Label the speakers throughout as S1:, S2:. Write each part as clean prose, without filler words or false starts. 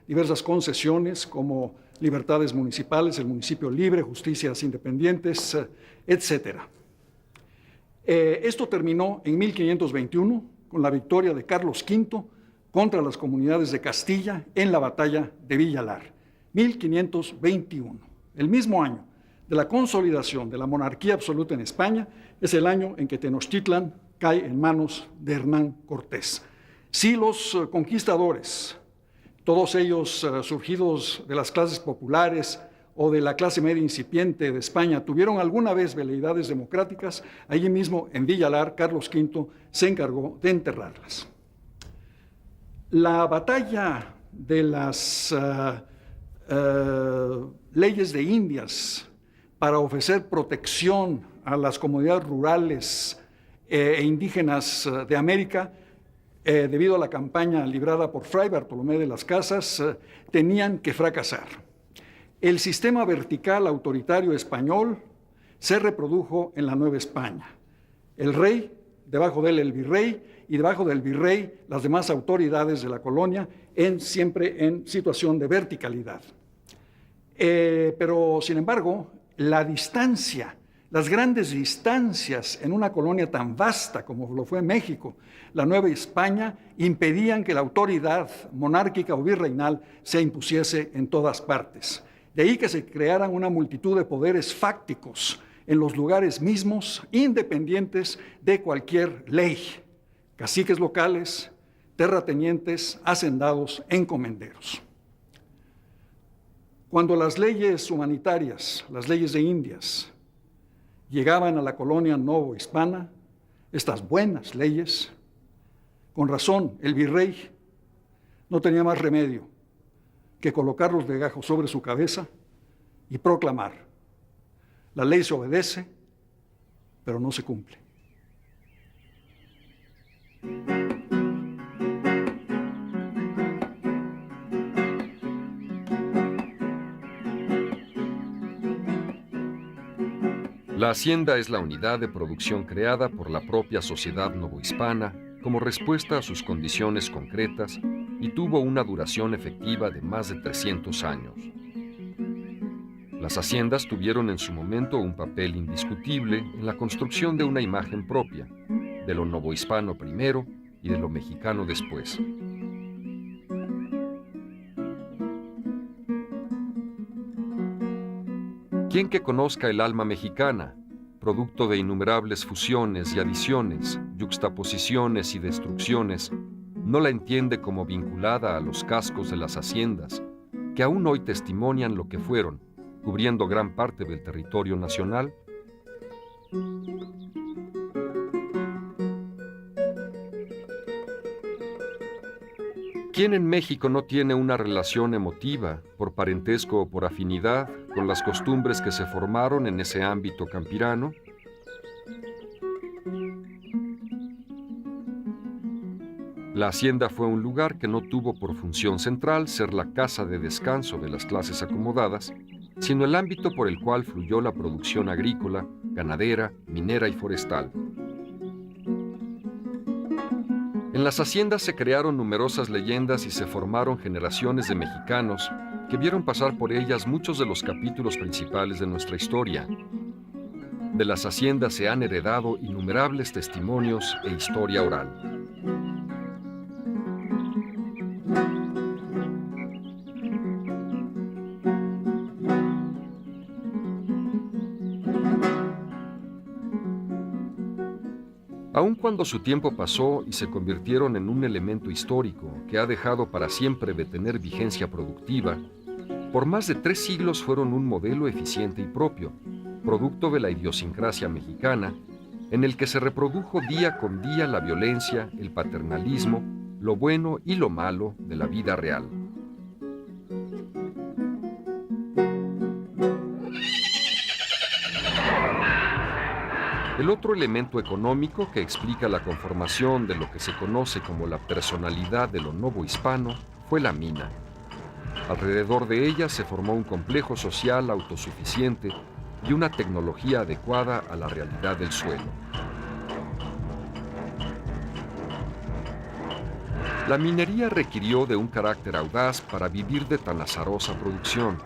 S1: diversas concesiones como libertades municipales, el municipio libre, justicias independientes, etc. Esto terminó en 1521 con la victoria de Carlos V contra las comunidades de Castilla en la batalla de Villalar, 1521. El mismo año de la consolidación de la monarquía absoluta en España es el año en que Tenochtitlan cae en manos de Hernán Cortés. Si los conquistadores, todos ellos surgidos de las clases populares o de la clase media incipiente de España, tuvieron alguna vez veleidades democráticas, allí mismo en Villalar, Carlos V se encargó de enterrarlas. La batalla de las leyes de Indias para ofrecer protección a las comunidades rurales e indígenas de América, debido a la campaña librada por Fray Bartolomé de las Casas, tenían que fracasar. El sistema vertical autoritario español se reprodujo en la Nueva España. El rey, debajo de él el virrey, y debajo del virrey las demás autoridades de la colonia, siempre en situación de verticalidad. Pero, sin embargo, la distancia, las grandes distancias en una colonia tan vasta como lo fue México, la Nueva España, impedían que la autoridad monárquica o virreinal se impusiese en todas partes. De ahí que se crearan una multitud de poderes fácticos en los lugares mismos, independientes de cualquier ley: caciques locales, terratenientes, hacendados, encomenderos. Cuando las leyes humanitarias, las leyes de Indias, llegaban a la colonia novohispana, estas buenas leyes, con razón el virrey no tenía más remedio que colocar los legajos sobre su cabeza y proclamar: la ley se obedece, pero no se cumple.
S2: La hacienda es la unidad de producción creada por la propia sociedad novohispana como respuesta a sus condiciones concretas y tuvo una duración efectiva de más de 300 años. Las haciendas tuvieron en su momento un papel indiscutible en la construcción de una imagen propia, de lo novohispano primero y de lo mexicano después. Quien que conozca el alma mexicana, producto de innumerables fusiones y adiciones, yuxtaposiciones y destrucciones, no la entiende como vinculada a los cascos de las haciendas, que aún hoy testimonian lo que fueron, cubriendo gran parte del territorio nacional? ¿Quién en México no tiene una relación emotiva, por parentesco o por afinidad, con las costumbres que se formaron en ese ámbito campirano? La hacienda fue un lugar que no tuvo por función central ser la casa de descanso de las clases acomodadas, sino el ámbito por el cual fluyó la producción agrícola, ganadera, minera y forestal. En las haciendas se crearon numerosas leyendas y se formaron generaciones de mexicanos que vieron pasar por ellas muchos de los capítulos principales de nuestra historia. De las haciendas se han heredado innumerables testimonios e historia oral. Aun cuando su tiempo pasó y se convirtieron en un elemento histórico que ha dejado para siempre de tener vigencia productiva, por más de 3 siglos fueron un modelo eficiente y propio, producto de la idiosincrasia mexicana, en el que se reprodujo día con día la violencia, el paternalismo, lo bueno y lo malo de la vida real. El otro elemento económico que explica la conformación de lo que se conoce como la personalidad de lo novohispano fue la mina. Alrededor de ella se formó un complejo social autosuficiente y una tecnología adecuada a la realidad del suelo. La minería requirió de un carácter audaz para vivir de tan azarosa producción.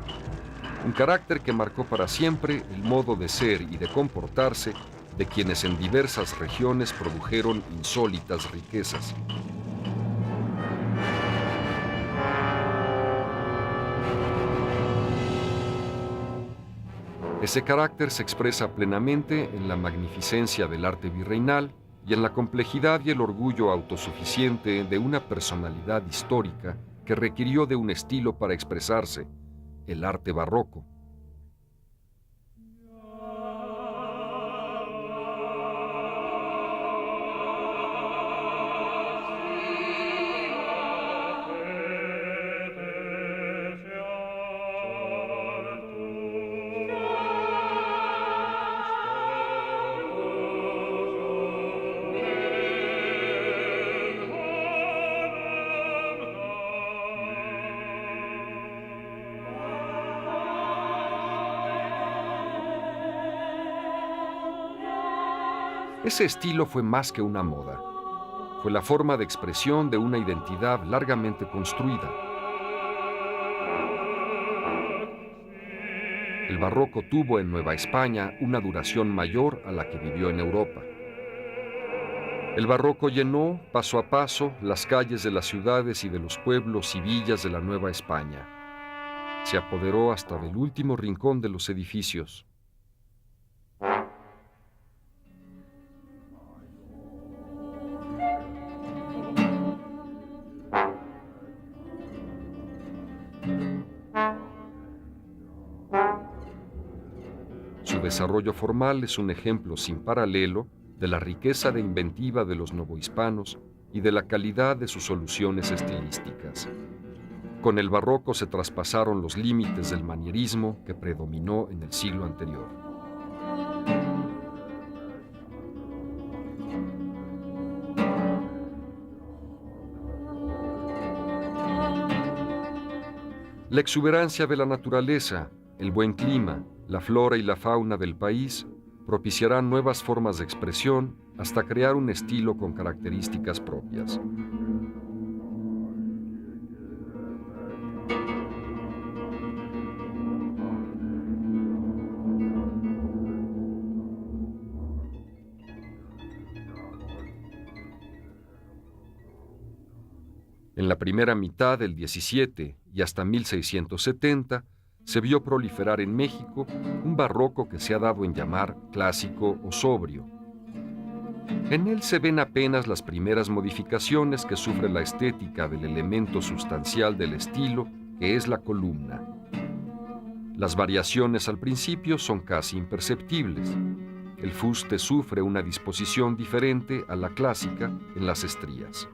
S2: Un carácter que marcó para siempre el modo de ser y de comportarse de quienes en diversas regiones produjeron insólitas riquezas. Ese carácter se expresa plenamente en la magnificencia del arte virreinal y en la complejidad y el orgullo autosuficiente de una personalidad histórica que requirió de un estilo para expresarse, el arte barroco. Ese estilo fue más que una moda. Fue la forma de expresión de una identidad largamente construida. El barroco tuvo en Nueva España una duración mayor a la que vivió en Europa. El barroco llenó, paso a paso, las calles de las ciudades y de los pueblos y villas de la Nueva España. Se apoderó hasta del último rincón de los edificios. Su desarrollo formal es un ejemplo sin paralelo de la riqueza de inventiva de los novohispanos y de la calidad de sus soluciones estilísticas. Con el barroco se traspasaron los límites del manierismo que predominó en el siglo anterior. La exuberancia de la naturaleza, el buen clima, la flora y la fauna del país propiciarán nuevas formas de expresión hasta crear un estilo con características propias. En la primera mitad del 17 y hasta 1670, se vio proliferar en México un barroco que se ha dado en llamar clásico o sobrio. En él se ven apenas las primeras modificaciones que sufre la estética del elemento sustancial del estilo, que es la columna. Las variaciones al principio son casi imperceptibles. El fuste sufre una disposición diferente a la clásica en las estrías.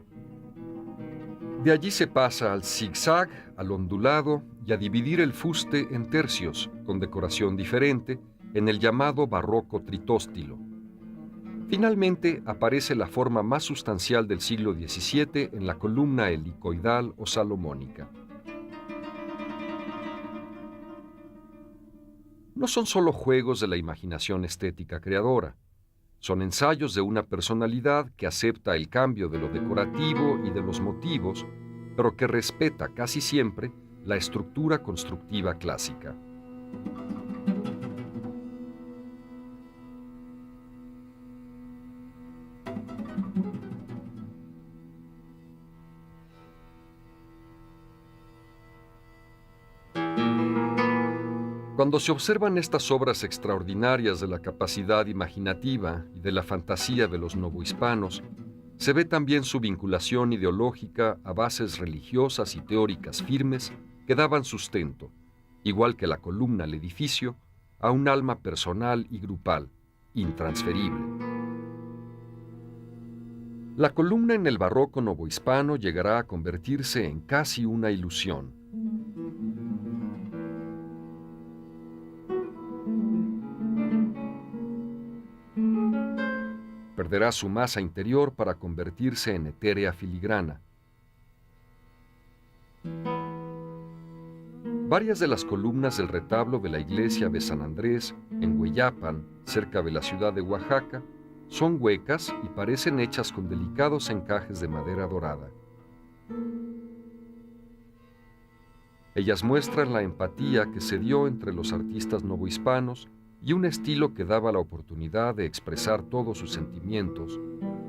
S2: De allí se pasa al zigzag, al ondulado y a dividir el fuste en tercios, con decoración diferente, en el llamado barroco tritóstilo. Finalmente aparece la forma más sustancial del siglo XVII en la columna helicoidal o salomónica. No son solo juegos de la imaginación estética creadora. Son ensayos de una personalidad que acepta el cambio de lo decorativo y de los motivos, pero que respeta casi siempre la estructura constructiva clásica. Cuando se observan estas obras extraordinarias de la capacidad imaginativa y de la fantasía de los novohispanos, se ve también su vinculación ideológica a bases religiosas y teóricas firmes que daban sustento, igual que la columna al edificio, a un alma personal y grupal, intransferible. La columna en el barroco novohispano llegará a convertirse en casi una ilusión. Perderá su masa interior para convertirse en etérea filigrana. Varias de las columnas del retablo de la iglesia de San Andrés, en Hueyapan, cerca de la ciudad de Oaxaca, son huecas y parecen hechas con delicados encajes de madera dorada. Ellas muestran la empatía que se dio entre los artistas novohispanos y un estilo que daba la oportunidad de expresar todos sus sentimientos,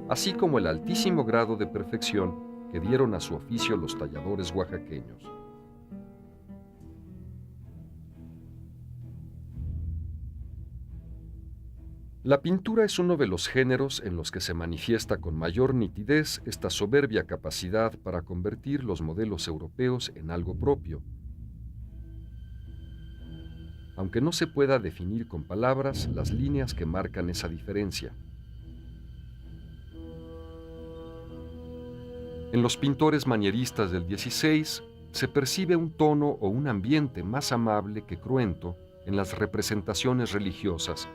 S2: así como el altísimo grado de perfección que dieron a su oficio los talladores oaxaqueños. La pintura es uno de los géneros en los que se manifiesta con mayor nitidez esta soberbia capacidad para convertir los modelos europeos en algo propio. Aunque no se pueda definir con palabras las líneas que marcan esa diferencia. En los pintores manieristas del XVI se percibe un tono o un ambiente más amable que cruento en las representaciones religiosas,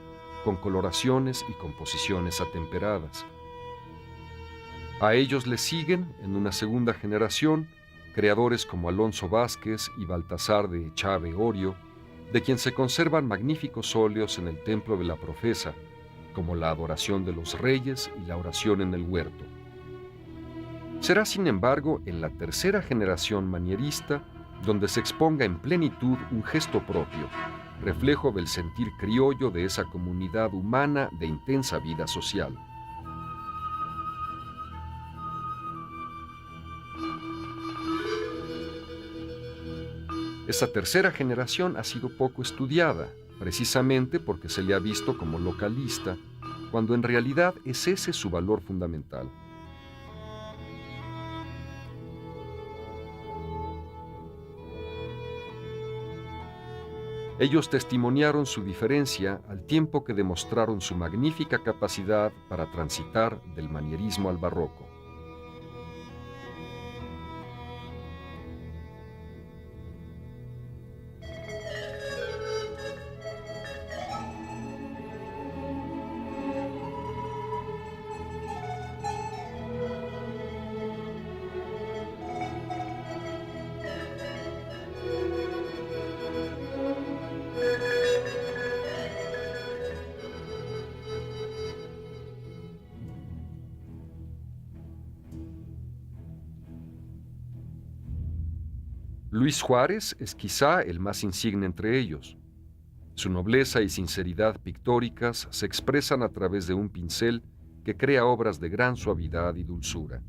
S2: con coloraciones y composiciones atemperadas. A ellos le siguen, en una segunda generación, creadores como Alonso Vázquez y Baltasar de Echave Orio, de quien se conservan magníficos óleos en el Templo de la Profesa, como la Adoración de los Reyes y la Oración en el Huerto. Será, sin embargo, en la tercera generación manierista donde se exponga en plenitud un gesto propio, reflejo del sentir criollo de esa comunidad humana de intensa vida social. Esta tercera generación ha sido poco estudiada, precisamente porque se le ha visto como localista, cuando en realidad es ese su valor fundamental. Ellos testimoniaron su diferencia al tiempo que demostraron su magnífica capacidad para transitar del manierismo al barroco. Luis Juárez es quizá el más insigne entre ellos. Su nobleza y sinceridad pictóricas se expresan a través de un pincel que crea obras de gran suavidad y dulzura.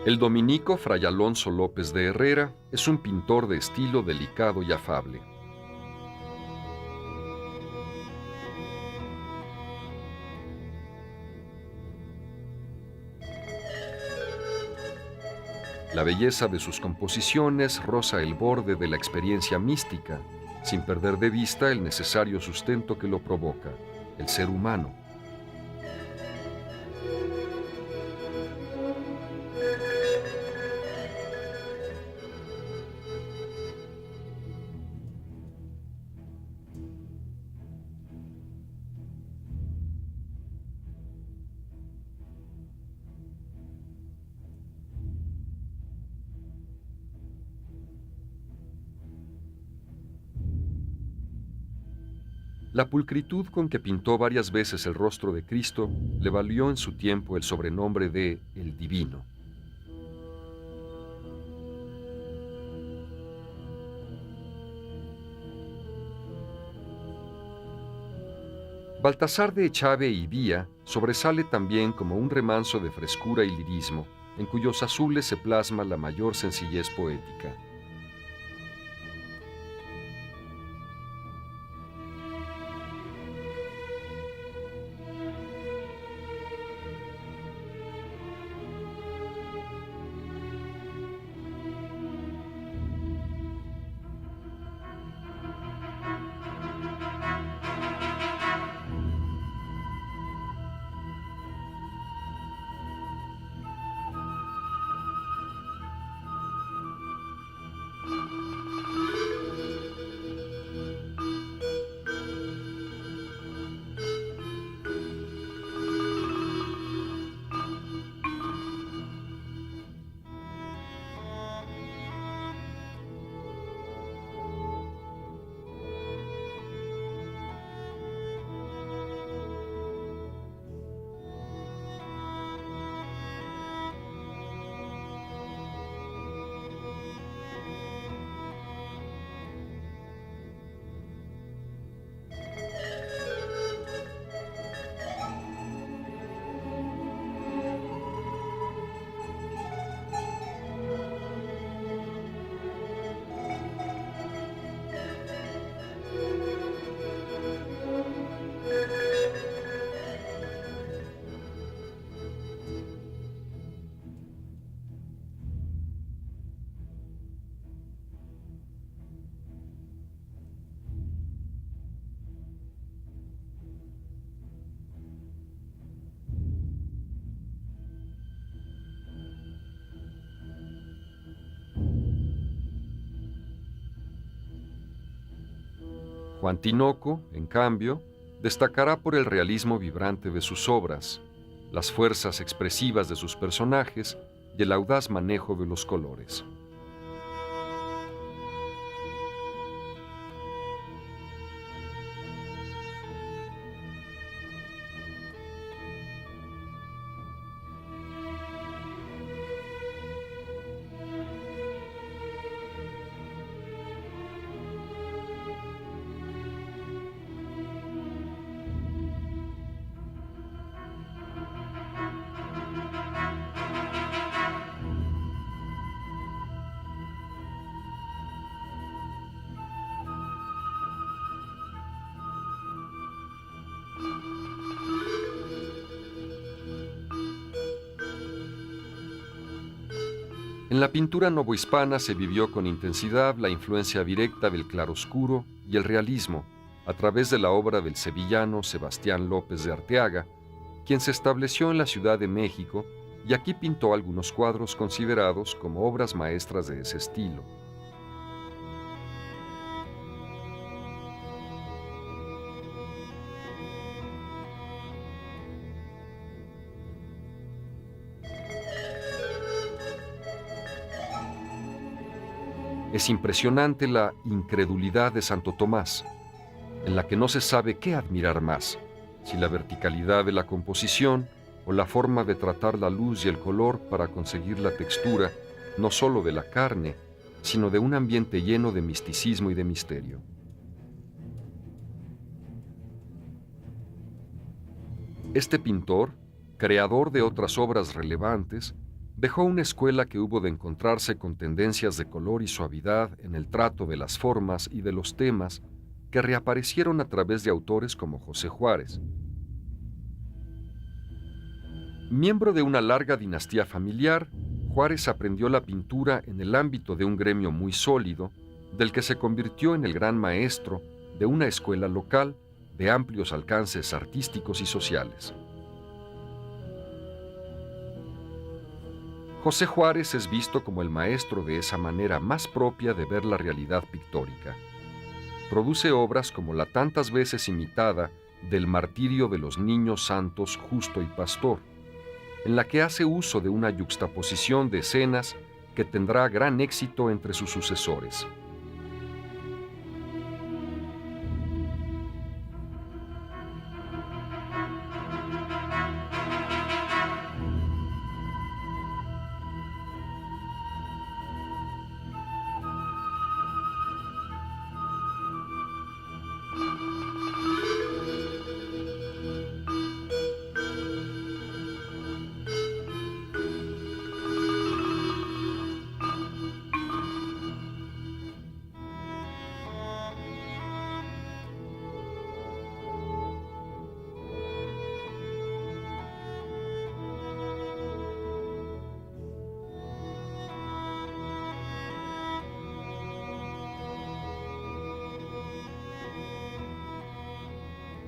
S2: El dominico Fray Alonso López de Herrera es un pintor de estilo delicado y afable. La belleza de sus composiciones roza el borde de la experiencia mística, sin perder de vista el necesario sustento que lo provoca, el ser humano. La pulcritud con que pintó varias veces el rostro de Cristo le valió en su tiempo el sobrenombre de El Divino. Baltasar de Echave y Vía sobresale también como un remanso de frescura y lirismo, en cuyos azules se plasma la mayor sencillez poética. Juan Tinoco, en cambio, destacará por el realismo vibrante de sus obras, las fuerzas expresivas de sus personajes y el audaz manejo de los colores. En la pintura novohispana se vivió con intensidad la influencia directa del claroscuro y el realismo a través de la obra del sevillano Sebastián López de Arteaga, quien se estableció en la Ciudad de México y aquí pintó algunos cuadros considerados como obras maestras de ese estilo. Es impresionante la incredulidad de Santo Tomás, en la que no se sabe qué admirar más, si la verticalidad de la composición o la forma de tratar la luz y el color para conseguir la textura no solo de la carne, sino de un ambiente lleno de misticismo y de misterio. Este pintor, creador de otras obras relevantes, dejó una escuela que hubo de encontrarse con tendencias de color y suavidad en el trato de las formas y de los temas que reaparecieron a través de autores como José Juárez. Miembro de una larga dinastía familiar, Juárez aprendió la pintura en el ámbito de un gremio muy sólido, del que se convirtió en el gran maestro de una escuela local de amplios alcances artísticos y sociales. José Juárez es visto como el maestro de esa manera más propia de ver la realidad pictórica. Produce obras como la tantas veces imitada del martirio de los niños santos Justo y Pastor, en la que hace uso de una yuxtaposición de escenas que tendrá gran éxito entre sus sucesores.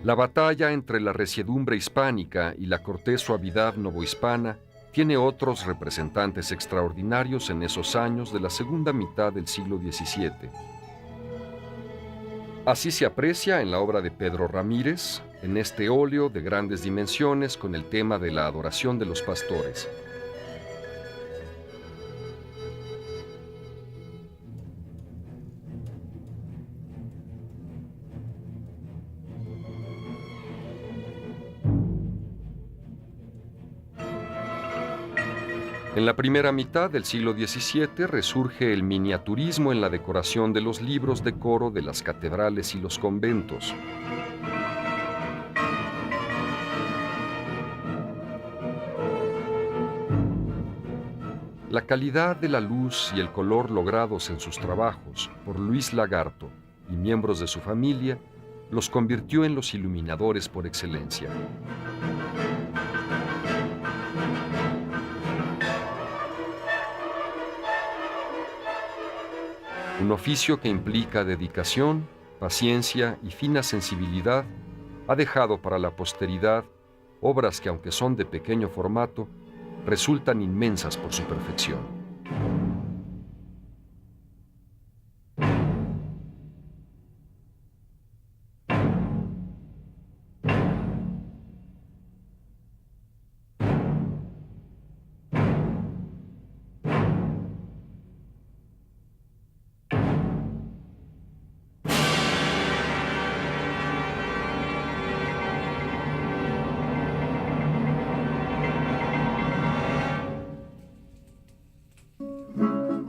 S2: La batalla entre la resiedumbre hispánica y la cortés suavidad novohispana tiene otros representantes extraordinarios en esos años de la segunda mitad del siglo XVII. Así se aprecia en la obra de Pedro Ramírez, en este óleo de grandes dimensiones con el tema de la adoración de los pastores. En la primera mitad del siglo XVII resurge el miniaturismo en la decoración de los libros de coro de las catedrales y los conventos. La calidad de la luz y el color logrados en sus trabajos por Luis Lagarto y miembros de su familia los convirtió en los iluminadores por excelencia. Un oficio que implica dedicación, paciencia y fina sensibilidad ha dejado para la posteridad obras que, aunque son de pequeño formato, resultan inmensas por su perfección.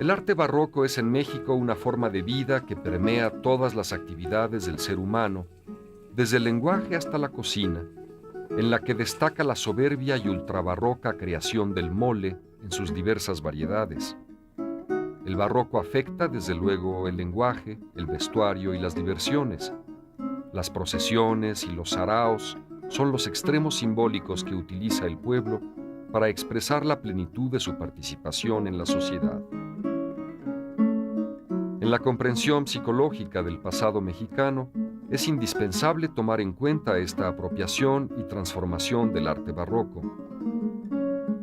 S2: El arte barroco es en México una forma de vida que permea todas las actividades del ser humano, desde el lenguaje hasta la cocina, en la que destaca la soberbia y ultrabarroca creación del mole en sus diversas variedades. El barroco afecta, desde luego, el lenguaje, el vestuario y las diversiones. Las procesiones y los saraos son los extremos simbólicos que utiliza el pueblo para expresar la plenitud de su participación en la sociedad. En la comprensión psicológica del pasado mexicano, es indispensable tomar en cuenta esta apropiación y transformación del arte barroco.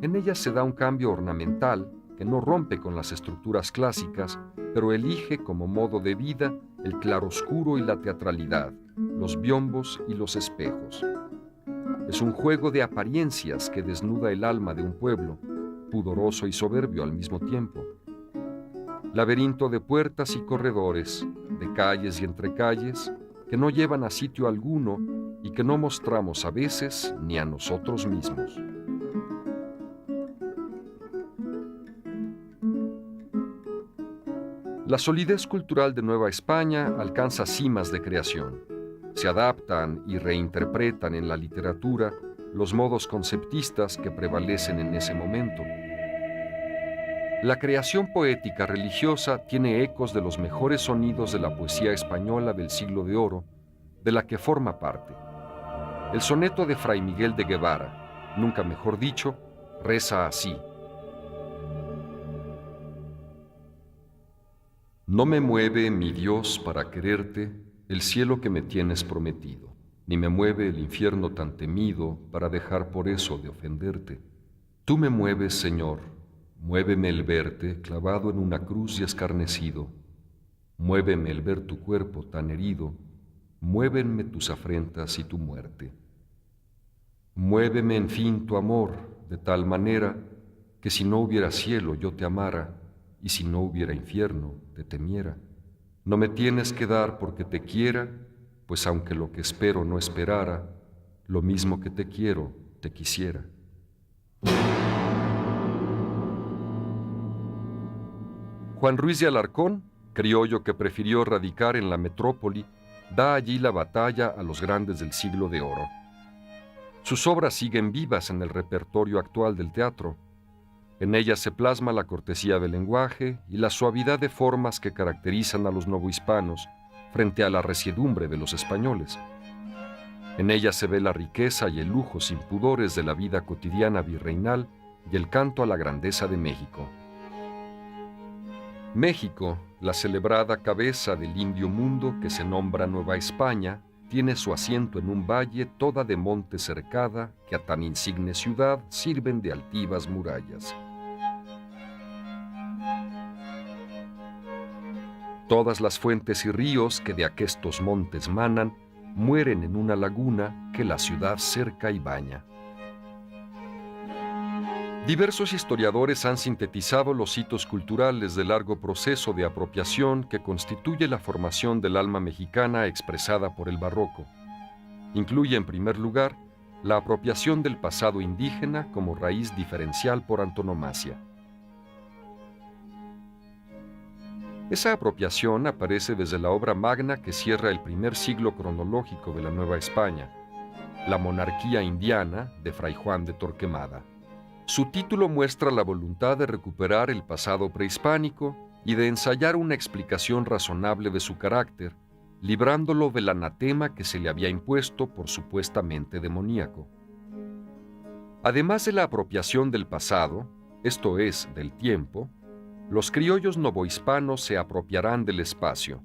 S2: En ella se da un cambio ornamental que no rompe con las estructuras clásicas, pero elige como modo de vida el claroscuro y la teatralidad, los biombos y los espejos. Es un juego de apariencias que desnuda el alma de un pueblo, pudoroso y soberbio al mismo tiempo. Laberinto de puertas y corredores, de calles y entrecalles, que no llevan a sitio alguno y que no mostramos a veces ni a nosotros mismos. La solidez cultural de Nueva España alcanza cimas de creación. Se adaptan y reinterpretan en la literatura los modos conceptistas que prevalecen en ese momento. La creación poética religiosa tiene ecos de los mejores sonidos de la poesía española del Siglo de Oro, de la que forma parte. El soneto de Fray Miguel de Guevara, nunca mejor dicho, reza así: No me mueve, mi Dios, para quererte, el cielo que me tienes prometido, ni me mueve el infierno tan temido para dejar por eso de ofenderte. Tú me mueves, Señor. Muéveme el verte clavado en una cruz y escarnecido. Muéveme el ver tu cuerpo tan herido. Muévenme tus afrentas y tu muerte. Muéveme, en fin, tu amor, de tal manera que si no hubiera cielo yo te amara, y si no hubiera infierno te temiera. No me tienes que dar porque te quiera, pues aunque lo que espero no esperara, lo mismo que te quiero, te quisiera. Juan Ruiz de Alarcón, criollo que prefirió radicar en la metrópoli, da allí la batalla a los grandes del Siglo de Oro. Sus obras siguen vivas en el repertorio actual del teatro. En ellas se plasma la cortesía del lenguaje y la suavidad de formas que caracterizan a los novohispanos frente a la resiedumbre de los españoles. En ellas se ve la riqueza y el lujo sin pudores de la vida cotidiana virreinal y el canto a la grandeza de México. México, la celebrada cabeza del indio mundo que se nombra Nueva España, tiene su asiento en un valle toda de monte cercada que a tan insigne ciudad sirven de altivas murallas. Todas las fuentes y ríos que de aquestos montes manan mueren en una laguna que la ciudad cerca y baña. Diversos historiadores han sintetizado los hitos culturales del largo proceso de apropiación que constituye la formación del alma mexicana expresada por el barroco. Incluye, en primer lugar, la apropiación del pasado indígena como raíz diferencial por antonomasia. Esa apropiación aparece desde la obra magna que cierra el primer siglo cronológico de la Nueva España, La monarquía indiana de Fray Juan de Torquemada. Su título muestra la voluntad de recuperar el pasado prehispánico y de ensayar una explicación razonable de su carácter, librándolo del anatema que se le había impuesto por supuestamente demoníaco. Además de la apropiación del pasado, esto es, del tiempo, los criollos novohispanos se apropiarán del espacio.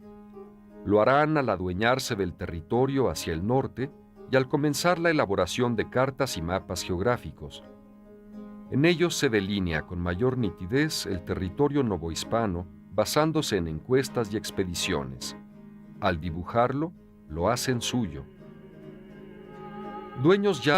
S2: Lo harán al adueñarse del territorio hacia el norte y al comenzar la elaboración de cartas y mapas geográficos. En ellos se delinea con mayor nitidez el territorio novohispano basándose en encuestas y expediciones. Al dibujarlo, lo hacen suyo. Dueños ya